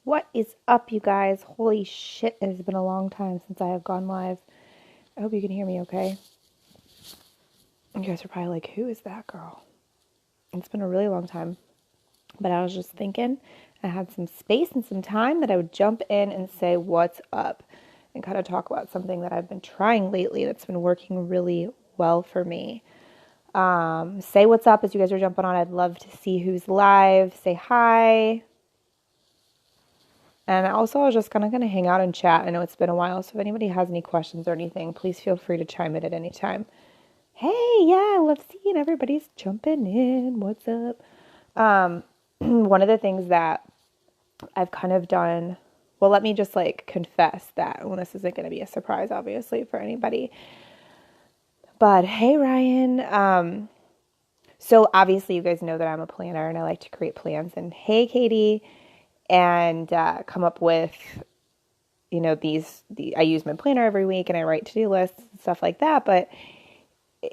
What is up, you guys? Holy shit, it has been a long time since I have gone live. I hope you can hear me okay. You guys are probably like, who is that girl? It's been a really long time. But I was just thinking I had some space and some time that I would jump in and say, what's up? And kind of talk about something that I've been trying lately that's been working really well for me. Say what's up as you guys are jumping on. I'd love to see who's live. Say hi. And also, I was just kind of going to hang out and chat. I know it's been a while, so if anybody has any questions or anything, please feel free to chime in at any time. Hey, yeah, I love seeing everybody's jumping in. What's up? One of the things that I've kind of done, well, let me just like confess that, well, this isn't going to be a surprise, obviously, for anybody. But hey, Ryan. So obviously, you guys know that I'm a planner and I like to create plans. And hey, Katie, and come up with I use my planner every week and I write to-do lists and stuff like that,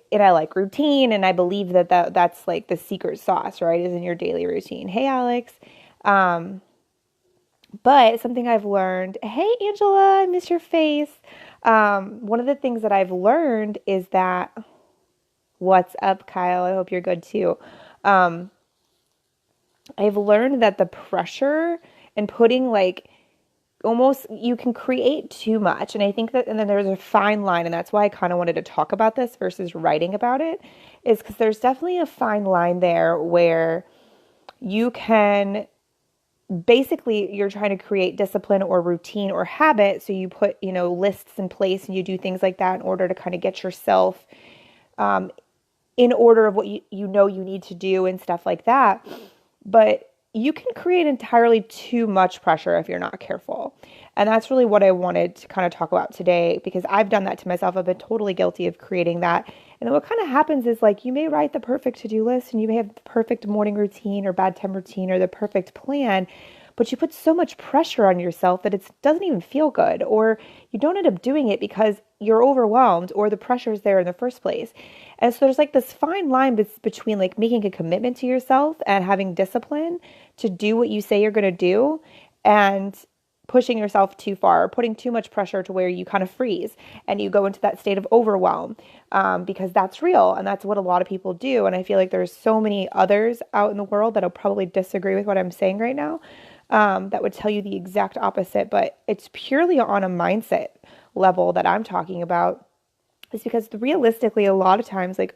and I like routine, and I believe that's like the secret sauce, right? Is in your daily routine. Hey, Alex. But something I've learned, hey, Angela, I miss your face. One of the things that I've learned is that, what's up, Kyle? I hope you're good too. I've learned that the pressure and putting like almost you can create too much. And I think that, and then there's a fine line, and that's why I kind of wanted to talk about this versus writing about it, is because there's definitely a fine line there where you can basically, you're trying to create discipline or routine or habit. So you put, lists in place and you do things like that in order to kind of get yourself in order of what you need to do and stuff like that. But you can create entirely too much pressure if you're not careful. And that's really what I wanted to kind of talk about today, because I've done that to myself. I've been totally guilty of creating that. And then what kind of happens is, like, you may write the perfect to-do list and you may have the perfect morning routine or bedtime routine or the perfect plan, but you put so much pressure on yourself that it doesn't even feel good, or you don't end up doing it because you're overwhelmed or the pressure is there in the first place. And so there's like this fine line between like making a commitment to yourself and having discipline to do what you say you're going to do, and pushing yourself too far, or putting too much pressure to where you kind of freeze and you go into that state of overwhelm, because that's real and that's what a lot of people do. And I feel like there's so many others out in the world that'll probably disagree with what I'm saying right now, that would tell you the exact opposite. But it's purely on a mindset level that I'm talking about, is because realistically, a lot of times, like,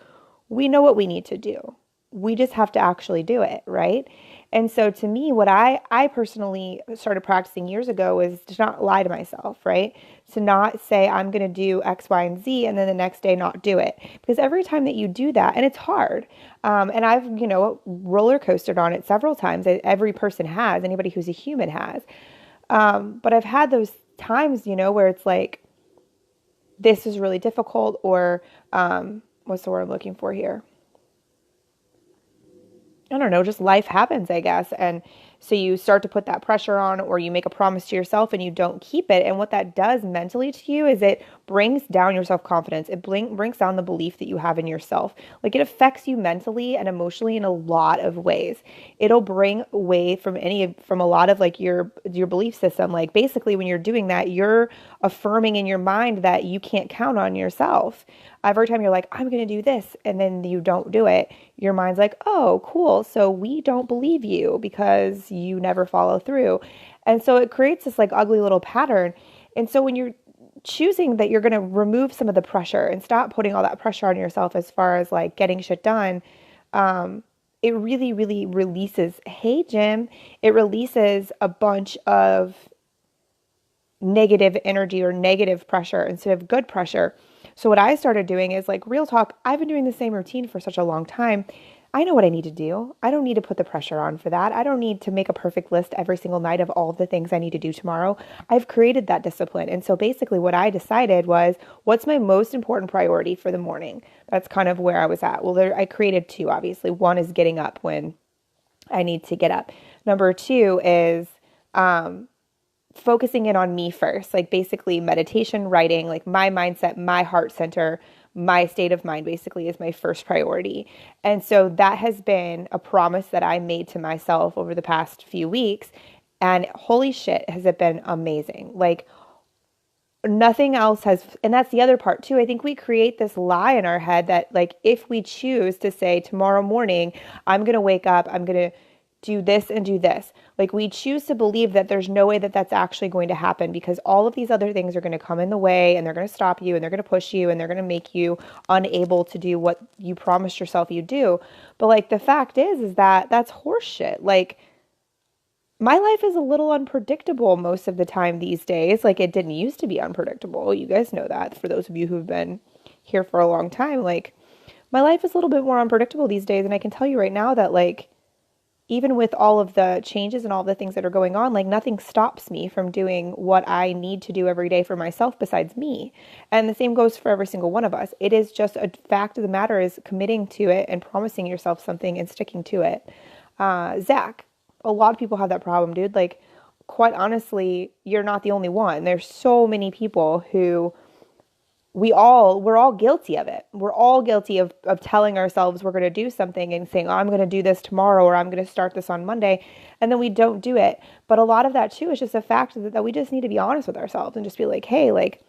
we know what we need to do. We just have to actually do it, right? And so to me, what I personally started practicing years ago is to not lie to myself, right? To not say I'm going to do X, Y, and Z, and then the next day not do it. Because every time that you do that, and it's hard, and I've, roller coastered on it several times. Every person has, anybody who's a human has. But I've had those times, where it's like, this is really difficult, or what's the word I'm looking for here? I don't know, just life happens, I guess. And so you start to put that pressure on, or you make a promise to yourself and you don't keep it. And what that does mentally to you is it brings down your self-confidence. It brings down the belief that you have in yourself. Like, it affects you mentally and emotionally in a lot of ways. It'll bring away from a lot of like your belief system. Like, basically, when you're doing that, you're affirming in your mind that you can't count on yourself. Every time you're like, I'm going to do this, and then you don't do it, your mind's like, oh, cool. So we don't believe you because you never follow through. And so it creates this like ugly little pattern. And so when you're choosing that you're going to remove some of the pressure and stop putting all that pressure on yourself as far as like getting shit done, it really, really releases, hey, Jim, it releases a bunch of negative energy or negative pressure instead of good pressure. So what I started doing is, like, real talk, I've been doing the same routine for such a long time. I know what I need to do. I don't need to put the pressure on for that. I don't need to make a perfect list every single night of all of the things I need to do tomorrow. I've created that discipline. And so basically what I decided was, what's my most important priority for the morning? That's kind of where I was at. Well, I created two, obviously. One is getting up when I need to get up. Number two is focusing in on me first, like basically meditation, writing, like my mindset, my heart center, my state of mind basically is my first priority. And so that has been a promise that I made to myself over the past few weeks. And holy shit, has it been amazing. Like, nothing else has, and that's the other part too. I think we create this lie in our head that, like, if we choose to say tomorrow morning, I'm going to wake up, I'm going to do this and do this, like, we choose to believe that there's no way that that's actually going to happen, because all of these other things are going to come in the way, and they're going to stop you, and they're going to push you, and they're going to make you unable to do what you promised yourself you do. But like, the fact is that that's horseshit. Like, my life is a little unpredictable most of the time these days. Like, it didn't used to be unpredictable. You guys know that, for those of you who've been here for a long time. Like, my life is a little bit more unpredictable these days. And I can tell you right now that, like, even with all of the changes and all the things that are going on, like, nothing stops me from doing what I need to do every day for myself besides me. And the same goes for every single one of us. It is just a fact of the matter is committing to it and promising yourself something and sticking to it. Zach, a lot of people have that problem, dude. Like, quite honestly, you're not the only one. There's so many people who we're all guilty of it. We're all guilty of telling ourselves we're going to do something and saying, oh, I'm going to do this tomorrow, or I'm going to start this on Monday. And then we don't do it. But a lot of that too is just a fact that we just need to be honest with ourselves and just be like, hey, like,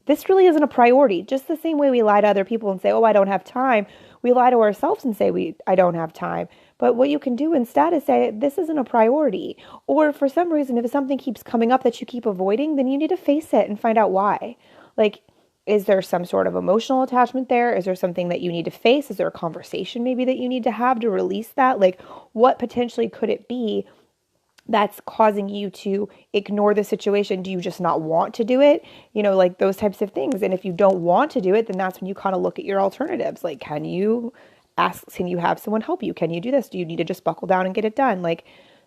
this really isn't a priority. Just the same way we lie to other people and say, oh, I don't have time. We lie to ourselves and say I don't have time. But what you can do instead is say, this isn't a priority. Or for some reason, if something keeps coming up that you keep avoiding, then you need to face it and find out why. Like, is there some sort of emotional attachment there? Is there something that you need to face? Is there a conversation maybe that you need to have to release that? Like, what potentially could it be that's causing you to ignore the situation? Do you just not want to do it? You know, like those types of things. And if you don't want to do it, then that's when you kind of look at your alternatives. Like, can you have someone help you? Can you do this? Do you need to just buckle down and get it done? Like,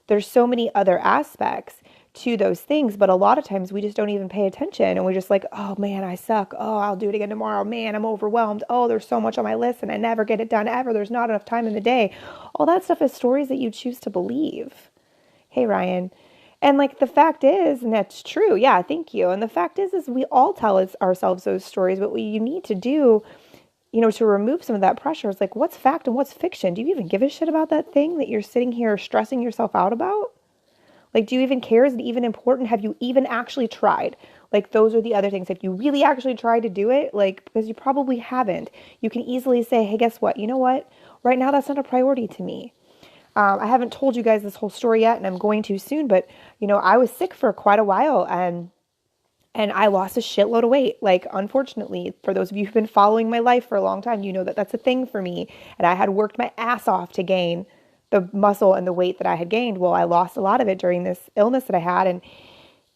there's so many other aspects to those things, but a lot of times we just don't even pay attention, and we're just like, oh man, I suck. Oh, I'll do it again tomorrow. Man, I'm overwhelmed. Oh, there's so much on my list and I never get it done ever. There's not enough time in the day. All that stuff is stories that you choose to believe. Hey, Ryan. And like, the fact is, and that's true. Yeah, thank you. And the fact is we all tell ourselves those stories, but what you need to do, you know, to remove some of that pressure is like, what's fact and what's fiction? Do you even give a shit about that thing that you're sitting here stressing yourself out about? Like, do you even care? Is it even important? Have you even actually tried? Like, those are the other things. If you really actually tried to do it, like, because you probably haven't, you can easily say, hey, guess what? You know what? Right now, that's not a priority to me. I haven't told you guys this whole story yet, and I'm going to soon, but, you know, I was sick for quite a while, and I lost a shitload of weight. Like, unfortunately, for those of you who've been following my life for a long time, you know that that's a thing for me. And I had worked my ass off to gain the muscle and the weight that I had gained. Well, I lost a lot of it during this illness that I had.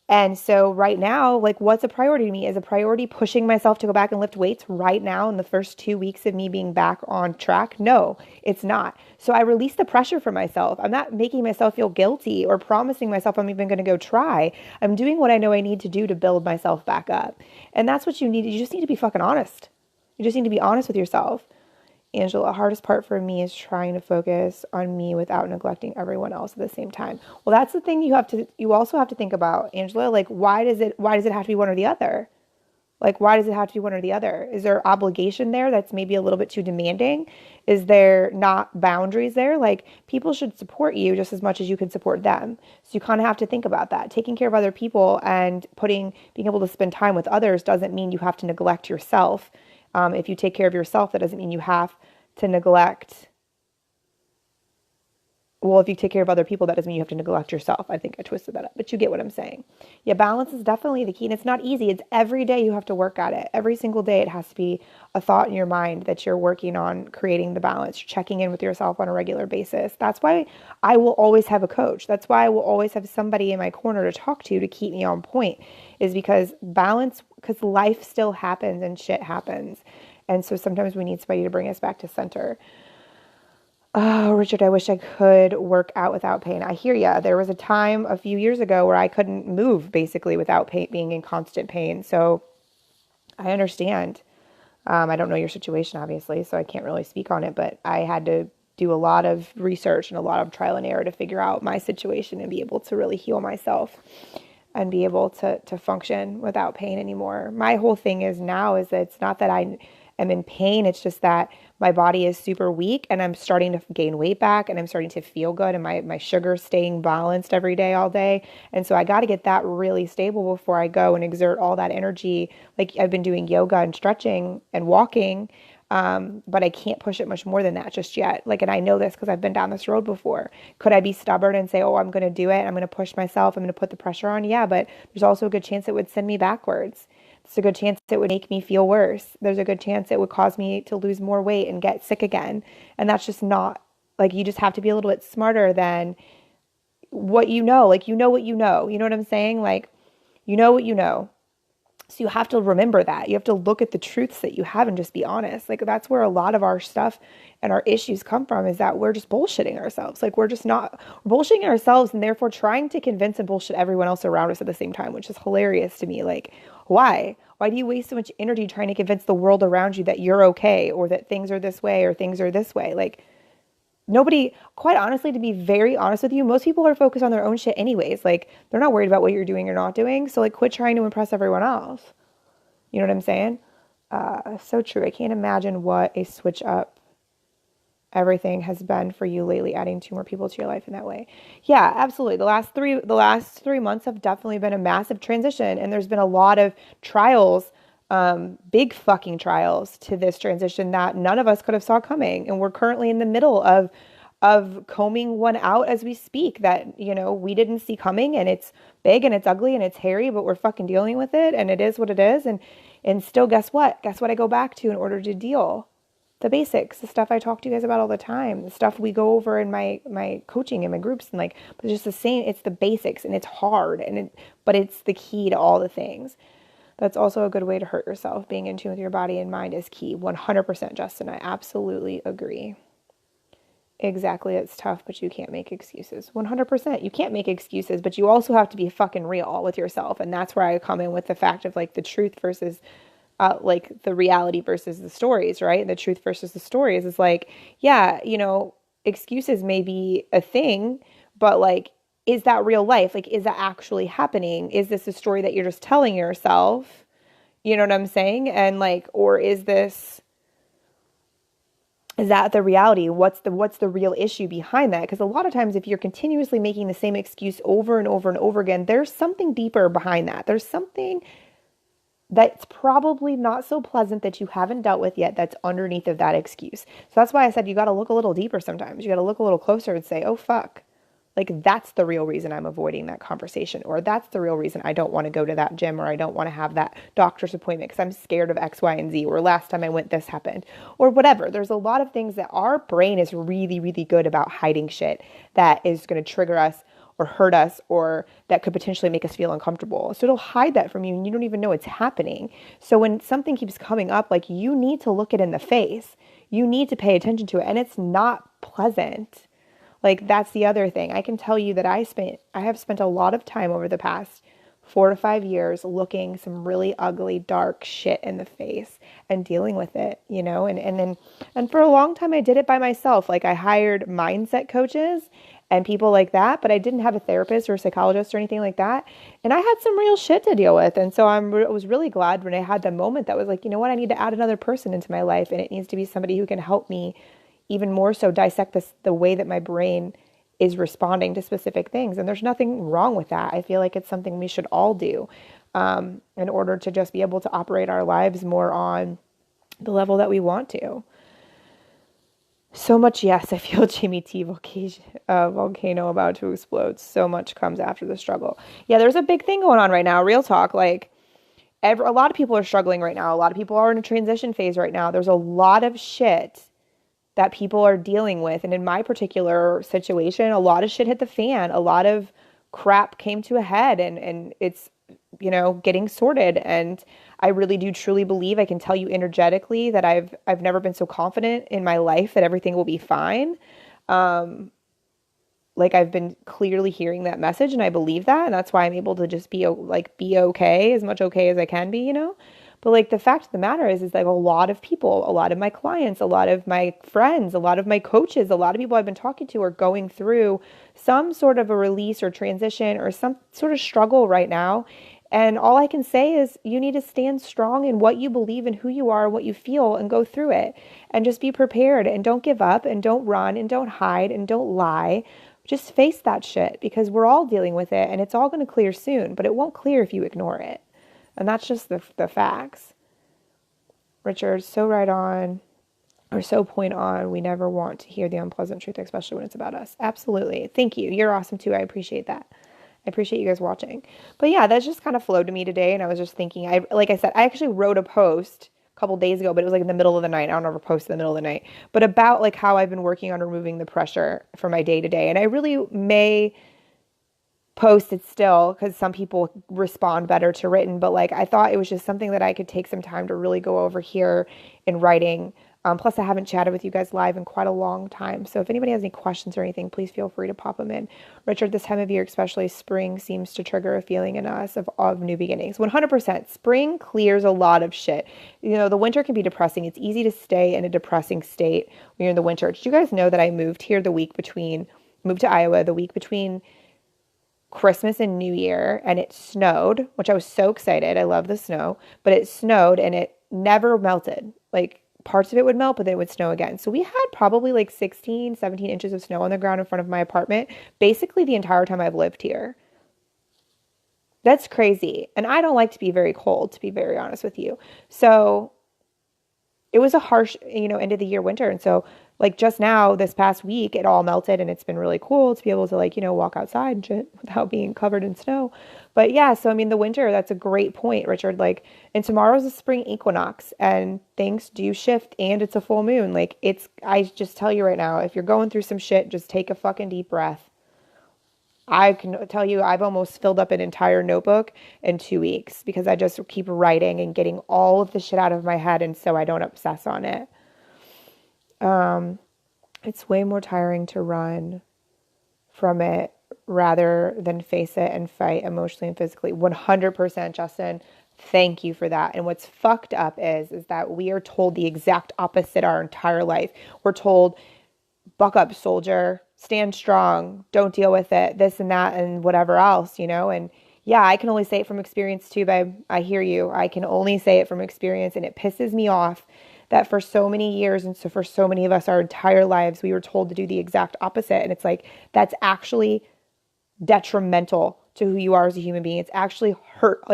And so right now, like, what's a priority to me? Is a priority pushing myself to go back and lift weights right now in the first 2 weeks of me being back on track? No, it's not. So I release the pressure from myself. I'm not making myself feel guilty or promising myself I'm even going to go try. I'm doing what I know I need to do to build myself back up. And that's what you need. You just need to be fucking honest. You just need to be honest with yourself. Angela, the hardest part for me is trying to focus on me without neglecting everyone else at the same time. Well, that's the thing you also have to think about, Angela. Like, why does it have to be one or the other? Like, why does it have to be one or the other? Is there obligation there that's maybe a little bit too demanding? Is there not boundaries there? Like, people should support you just as much as you can support them. So you kind of have to think about that. Taking care of other people and being able to spend time with others doesn't mean you have to neglect yourself. If you take care of yourself, that doesn't mean you have to neglect. Well, if you take care of other people, that doesn't mean you have to neglect yourself. I think I twisted that up, but you get what I'm saying. Yeah, balance is definitely the key, and it's not easy. It's every day you have to work at it. Every single day it has to be a thought in your mind that you're working on creating the balance, checking in with yourself on a regular basis. That's why I will always have a coach. That's why I will always have somebody in my corner to talk to keep me on point, is because life still happens and shit happens. And so sometimes we need somebody to bring us back to center. Oh, Richard, I wish I could work out without pain. I hear ya. There was a time a few years ago where I couldn't move basically without pain, being in constant pain. So I understand. I don't know your situation, obviously, so I can't really speak on it, but I had to do a lot of research and a lot of trial and error to figure out my situation and be able to really heal myself and be able to function without pain anymore. My whole thing is now is that it's not that I am in pain. It's just that my body is super weak and I'm starting to gain weight back and I'm starting to feel good and my sugar's staying balanced every day, all day. And so I got to get that really stable before I go and exert all that energy. Like I've been doing yoga and stretching and walking, but I can't push it much more than that just yet. Like, and I know this because I've been down this road before. Could I be stubborn and say, oh, I'm going to do it. I'm going to push myself. I'm going to put the pressure on. Yeah, but there's also a good chance it would send me backwards. There's a good chance it would make me feel worse. There's a good chance it would cause me to lose more weight and get sick again. And that's just not, like, you just have to be a little bit smarter than what you know. Like, you know what you know. You know what I'm saying? Like, you know what you know. So you have to remember that. You have to look at the truths that you have and just be honest. Like that's where a lot of our stuff and our issues come from, is that we're just bullshitting ourselves. Like we're bullshitting ourselves and therefore trying to convince and bullshit everyone else around us at the same time, which is hilarious to me. Like why? Why do you waste so much energy trying to convince the world around you that you're okay or that things are this way or things are this way? Like nobody, quite honestly, to be very honest with you, most people are focused on their own shit anyways. Like they're not worried about what you're doing or not doing. So like quit trying to impress everyone else. You know what I'm saying? So true. I can't imagine what a switch up everything has been for you lately, adding 2 more people to your life in that way. Yeah, absolutely. The last 3 months have definitely been a massive transition, and there's been a lot of trials, big fucking trials to this transition that none of us could have saw coming. And we're currently in the middle of combing one out as we speak that, you know, we didn't see coming, and it's big and it's ugly and it's hairy, but we're fucking dealing with it, and it is what it is. And still, guess what I go back to in order to deal? The basics, the stuff I talk to you guys about all the time, the stuff we go over in my coaching and my groups, and like, but it's just the same. It's the basics, and it's hard, but it's the key to all the things. That's also a good way to hurt yourself. Being in tune with your body and mind is key. 100%, Justin. I absolutely agree. Exactly. It's tough, but you can't make excuses. 100%. You can't make excuses, but you also have to be fucking real with yourself. And that's where I come in with the fact of like the truth versus like the reality versus the stories, right? The truth versus the stories is like, yeah, you know, excuses may be a thing, but like, is that real life? Like, is that actually happening? Is this a story that you're just telling yourself? You know what I'm saying? And like, or is that the reality? What's the real issue behind that? Because a lot of times if you're continuously making the same excuse over and over and over again, there's something deeper behind that. There's something that's probably not so pleasant that you haven't dealt with yet that's underneath of that excuse. So that's why I said you got to look a little deeper sometimes. You got to look a little closer and say, oh, fuck. Like, that's the real reason I'm avoiding that conversation, or that's the real reason I don't want to go to that gym, or I don't want to have that doctor's appointment because I'm scared of X, Y, and Z, or last time I went, this happened, or whatever. There's a lot of things that our brain is really, really good about hiding shit that is going to trigger us or hurt us, or that could potentially make us feel uncomfortable. So it'll hide that from you and you don't even know it's happening. So when something keeps coming up, like, you need to look it in the face. You need to pay attention to it, and it's not pleasant. Like, that's the other thing. I can tell you that I have spent a lot of time over the past 4 to 5 years looking some really ugly, dark shit in the face and dealing with it, you know? And for a long time I did it by myself. Like, I hired mindset coaches and people like that, but I didn't have a therapist or a psychologist or anything like that. And I had some real shit to deal with. And so I was really glad when I had the moment that was like, you know what? I need to add another person into my life, and it needs to be somebody who can help me even more so dissect the way that my brain is responding to specific things. And there's nothing wrong with that. I feel like it's something we should all do in order to just be able to operate our lives more on the level that we want to. So much, yes, I feel Jimmy T volcano about to explode. So much comes after the struggle. Yeah, there's a big thing going on right now. Real talk. Like, a lot of people are struggling right now. A lot of people are in a transition phase right now. There's a lot of shit that people are dealing with. And in my particular situation, a lot of shit hit the fan. A lot of crap came to a head, and it's, you know, getting sorted. And I really do truly believe, I can tell you energetically, that I've never been so confident in my life that everything will be fine. Like, I've been clearly hearing that message, and I believe that. And that's why I'm able to just be okay, as much okay as I can be, you know? But like, the fact of the matter is like, a lot of people, a lot of my clients, a lot of my friends, a lot of my coaches, a lot of people I've been talking to are going through some sort of a release or transition or some sort of struggle right now. And all I can say is you need to stand strong in what you believe and who you are, what you feel, and go through it. And just be prepared and don't give up and don't run and don't hide and don't lie. Just face that shit because we're all dealing with it and it's all going to clear soon, but it won't clear if you ignore it. And that's just the facts. Richard, so right on. Or so point on. We never want to hear the unpleasant truth, especially when it's about us. Absolutely. Thank you. You're awesome too. I appreciate that. I appreciate you guys watching. But yeah, that just kind of flowed to me today. And I was just thinking, like I said, I actually wrote a post a couple days ago, but it was like in the middle of the night. I don't ever post in the middle of the night, but about like how I've been working on removing the pressure for my day to day. And I really may post it still because some people respond better to written, but like I thought it was just something that I could take some time to really go over here in writing. Plus, I haven't chatted with you guys live in quite a long time. So if anybody has any questions or anything, please feel free to pop them in. Richard, this time of year, especially spring, seems to trigger a feeling in us of new beginnings. 100%. Spring clears a lot of shit. You know, the winter can be depressing. It's easy to stay in a depressing state when you're in the winter. Did you guys know that I moved here moved to Iowa the week between Christmas and New Year, and it snowed, which I was so excited. I love the snow, but it snowed and it never melted. Like, parts of it would melt, but then it would snow again. So we had probably like 16, 17 inches of snow on the ground in front of my apartment, basically the entire time I've lived here. That's crazy. And I don't like to be very cold, to be very honest with you. So it was a harsh, end of the year winter. And so like just now, this past week, it all melted and it's been really cool to be able to like, walk outside and shit without being covered in snow. But yeah, so I mean, the winter, that's a great point, Richard. Like, and tomorrow's a spring equinox and things do shift and it's a full moon. Like I just tell you right now, if you're going through some shit, just take a fucking deep breath. I can tell you I've almost filled up an entire notebook in 2 weeks because I just keep writing and getting all of the shit out of my head and so I don't obsess on it. It's way more tiring to run from it rather than face it and fight emotionally and physically. 100%, Justin. Thank you for that. And what's fucked up is that we are told the exact opposite our entire life. We're told, buck up, soldier, stand strong, don't deal with it, this and that and whatever else, and yeah, I can only say it from experience too, babe. I hear you. I can only say it from experience, and it pisses me off that for so many years and so for so many of us our entire lives we were told to do the exact opposite, and it's like that's actually detrimental to who you are as a human being. It's actually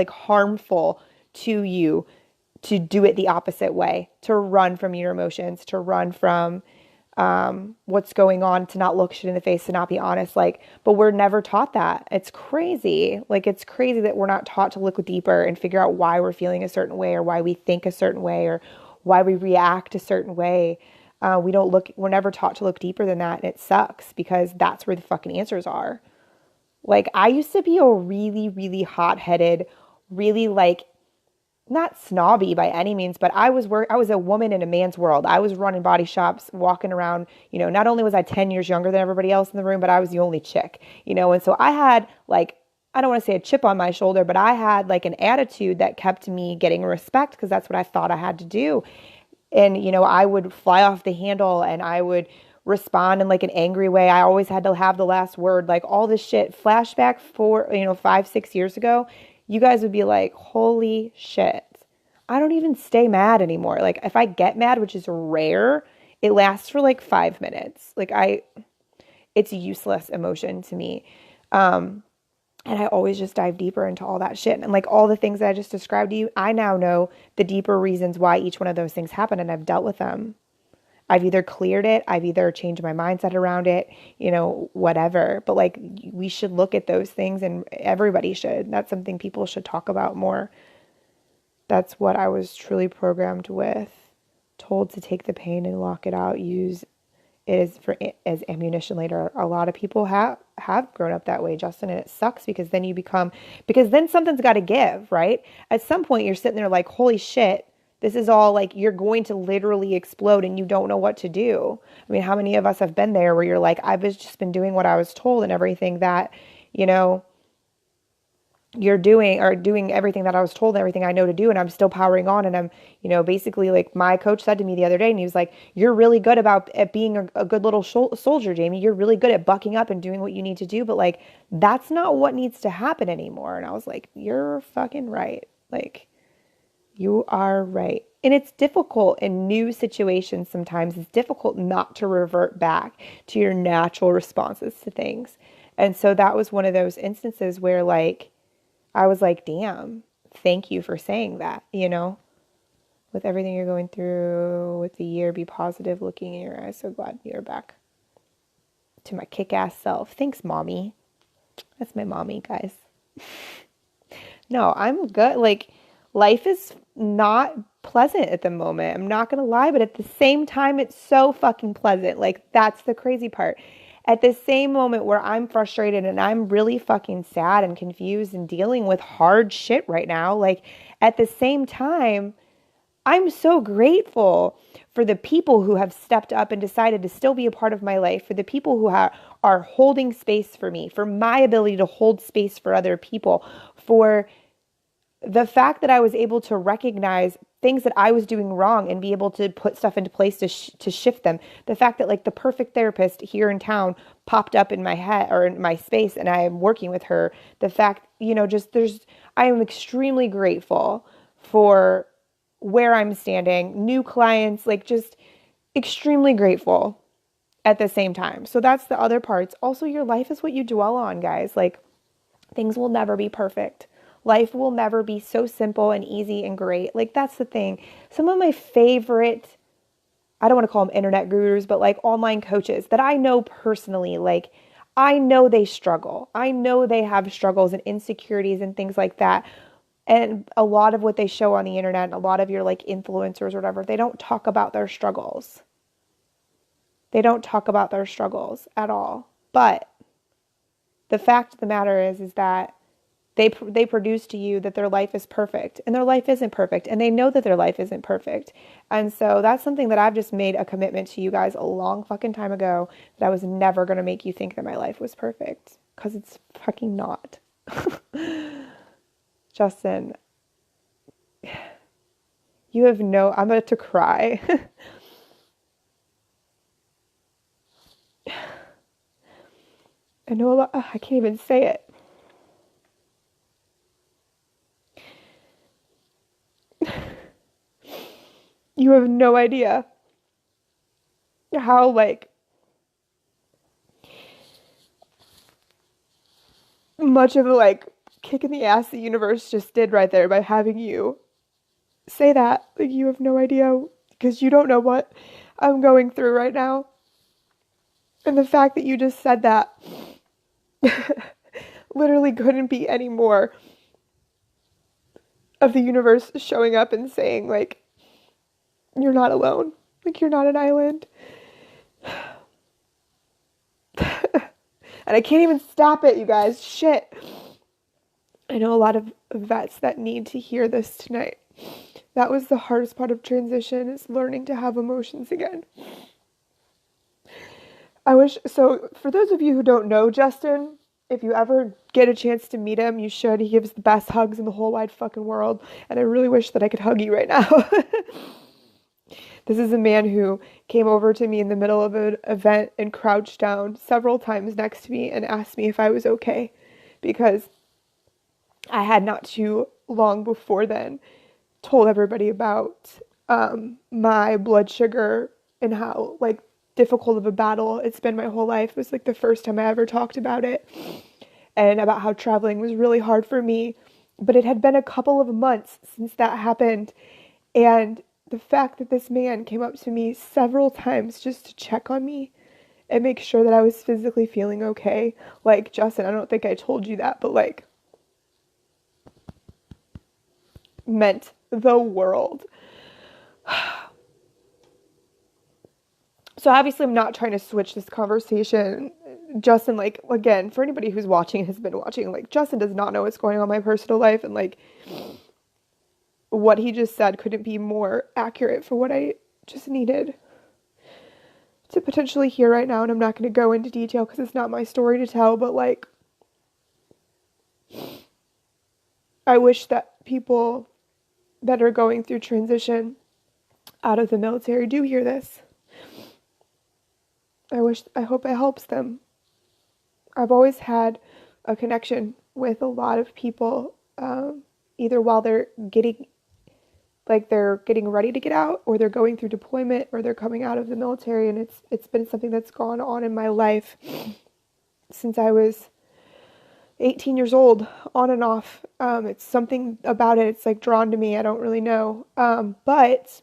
harmful to you to do it the opposite way, to run from your emotions, to run from what's going on, to not look shit in the face, to not be honest, but we're never taught that. It's crazy. It's crazy that we're not taught to look deeper and figure out why we're feeling a certain way or why we think a certain way or why we react a certain way. We're never taught to look deeper than that. And it sucks because that's where the fucking answers are. I used to be a really, really hot-headed, really not snobby by any means, but I was a woman in a man's world. I was running body shops, walking around, not only was I 10 years younger than everybody else in the room, but I was the only chick, and so I had I don't want to say a chip on my shoulder, but I had an attitude that kept me getting respect because that's what I thought I had to do. And, I would fly off the handle and I would respond in an angry way. I always had to have the last word, all this shit. Flashback 5-6 years ago, you guys would be like, holy shit. I don't even stay mad anymore. If I get mad, which is rare, it lasts for 5 minutes. It's useless emotion to me. And I always just dive deeper into all that shit. And all the things that I just described to you, I now know the deeper reasons why each one of those things happened, and I've dealt with them. I've either cleared it, I've either changed my mindset around it, whatever. But we should look at those things, and everybody should. That's something people should talk about more. That's what I was truly programmed with. Told to take the pain and lock it out, use it as ammunition later. A lot of people have grown up that way, Justin, and it sucks because then something's got to give, right? At some point you're sitting there holy shit, this is all you're going to literally explode and you don't know what to do. I mean, how many of us have been there where you're I've just been doing what I was told and everything that, you're doing everything that I was told, everything I know to do, and I'm still powering on. And I'm, basically, like my coach said to me the other day, and he was like, you're really good at being a good little soldier, Jamie. You're really good at bucking up and doing what you need to do, but like, that's not what needs to happen anymore. And I was like, you're fucking right. Like, you are right. And it's difficult in new situations sometimes. It's difficult not to revert back to your natural responses to things. And so that was one of those instances where, like, I was like, damn, thank you for saying that, with everything you're going through with the year, be positive, looking in your eyes. So glad you're back to my kick-ass self. Thanks, mommy. That's my mommy, guys. No, I'm good. Like, life is not pleasant at the moment. I'm not going to lie, but at the same time, it's so fucking pleasant. Like, that's the crazy part. At the same moment where I'm frustrated and I'm really fucking sad and confused and dealing with hard shit right now, like, at the same time, I'm so grateful for the people who have stepped up and decided to still be a part of my life, for the people who are holding space for me, for my ability to hold space for other people, for the fact that I was able to recognize things that I was doing wrong and be able to put stuff into place to shift them. The fact that, like, the perfect therapist here in town popped up in my head or in my space and I am working with her. The fact, I am extremely grateful for where I'm standing, new clients, like, just extremely grateful at the same time. So that's the other parts. Also, your life is what you dwell on, guys. Like, things will never be perfect. Life will never be so simple and easy and great. Like, that's the thing. Some of my favorite, I don't want to call them internet gurus, but like online coaches that I know personally, like, I know they struggle. I know they have struggles and insecurities and things like that. And a lot of what they show on the internet, a lot of your like influencers or whatever, they don't talk about their struggles. They don't talk about their struggles at all. But the fact of the matter is that they produce to you that their life is perfect, and their life isn't perfect, and they know that their life isn't perfect. And so that's something that I've just made a commitment to you guys a long fucking time ago, that I was never going to make you think that my life was perfect, because it's fucking not. Justin, you have no, I'm about to cry. I know a lot, I can't even say it. You have no idea how, like, much of a, like, kick in the ass the universe just did right there by having you say that. Like, you have no idea, because you don't know what I'm going through right now. And the fact that you just said that literally couldn't be any more of the universe showing up and saying, like, you're not alone. Like, you're not an island. And I can't even stop it, you guys. Shit. I know a lot of vets that need to hear this tonight. That was the hardest part of transition, is learning to have emotions again. So for those of you who don't know Justin, if you ever get a chance to meet him, you should. He gives the best hugs in the whole wide fucking world. And I really wish that I could hug you right now. This is a man who came over to me in the middle of an event and crouched down several times next to me and asked me if I was okay, because I had not too long before then told everybody about my blood sugar and how, like, difficult of a battle it's been my whole life. It was like the first time I ever talked about it, and about how traveling was really hard for me. But it had been a couple of months since that happened, and the fact that this man came up to me several times just to check on me and make sure that I was physically feeling okay. Like, Justin, I don't think I told you that, but, like, meant the world. So obviously I'm not trying to switch this conversation. Justin, like, again, for anybody who's watching, has been watching, like, Justin does not know what's going on in my personal life, and, like, what he just said couldn't be more accurate for what I just needed to potentially hear right now. And I'm not going to go into detail because it's not my story to tell, but, like, I wish that people that are going through transition out of the military do hear this. I hope it helps them. I've always had a connection with a lot of people, either while they're getting ready to get out, or they're going through deployment, or they're coming out of the military, and it's been something that's gone on in my life since I was 18 years old, on and off. It's something about it, it's like drawn to me. I don't really know. But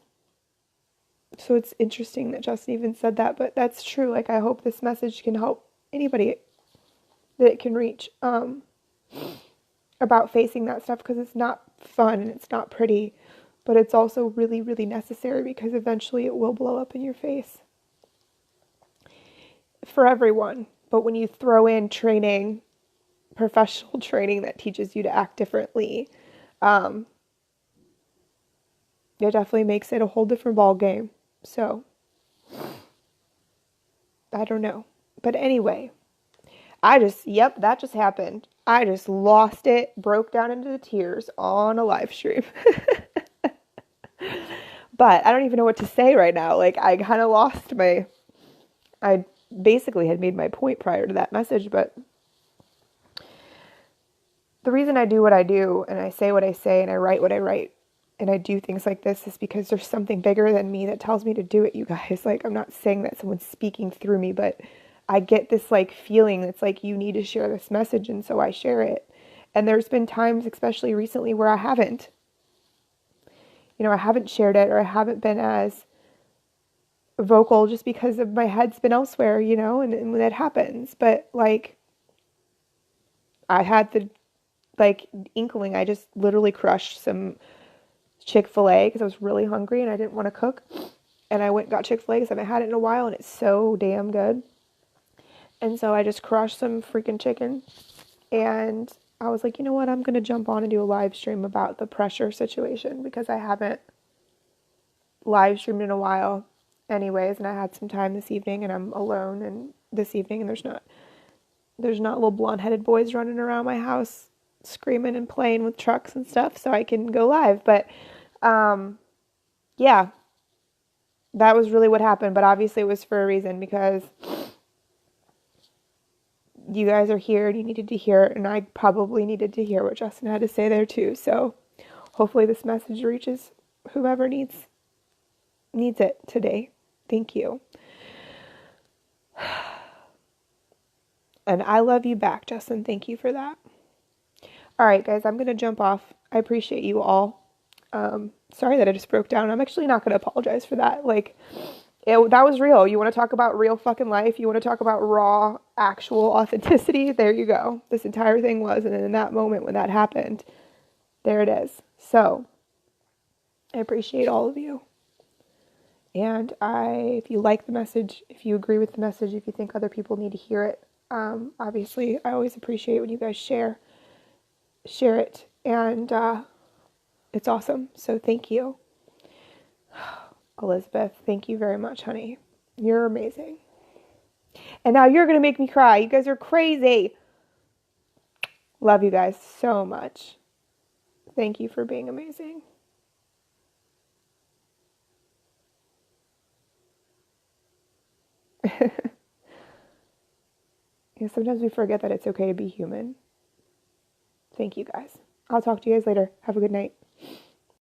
so it's interesting that Justin even said that, but that's true. Like, I hope this message can help anybody that it can reach, about facing that stuff, because it's not fun and it's not pretty, but it's also really, really necessary, because eventually it will blow up in your face for everyone. But when you throw in training, professional training that teaches you to act differently, it definitely makes it a whole different ball game. So I don't know. But anyway, that just happened. I just lost it, broke down into the tears on a live stream. But I don't even know what to say right now. Like, I kind of I basically had made my point prior to that message, but the reason I do what I do, and I say what I say, and I write what I write, and I do things like this, is because there's something bigger than me that tells me to do it, you guys. Like, I'm not saying that someone's speaking through me, but I get this like feeling that's like, you need to share this message, and so I share it. And there's been times, especially recently, where I haven't shared it, or I haven't been as vocal, just because of my head's been elsewhere, and when that happens. But like, I had the inkling. I just literally crushed some Chick-fil-A because I was really hungry and I didn't want to cook. And I went and got Chick-fil-A because I haven't had it in a while, and it's so damn good. And so I just crushed some freaking chicken, and I was like, you know what? I'm going to jump on and do a live stream about the pressure situation, because I haven't live streamed in a while anyways, and I had some time this evening, and I'm alone and this evening, and there's not little blonde-headed boys running around my house screaming and playing with trucks and stuff, so I can go live. But yeah, that was really what happened. But obviously it was for a reason, because you guys are here and you needed to hear it, and I probably needed to hear what Justin had to say there too. So hopefully this message reaches whoever needs it today. Thank you. And I love you back, Justin. Thank you for that. All right, guys, I'm going to jump off. I appreciate you all. Sorry that I just broke down. I'm actually not going to apologize for that. Like, that was real. You want to talk about real fucking life? You want to talk about raw, actual authenticity? There you go. This entire thing was. And then in that moment when that happened, there it is. So I appreciate all of you. And if you like the message, if you agree with the message, if you think other people need to hear it, obviously I always appreciate when you guys share it. And it's awesome. So thank you. Elizabeth, thank you very much, honey. You're amazing. And now you're going to make me cry. You guys are crazy. Love you guys so much. Thank you for being amazing. Yeah, sometimes we forget that it's okay to be human. Thank you guys. I'll talk to you guys later. Have a good night.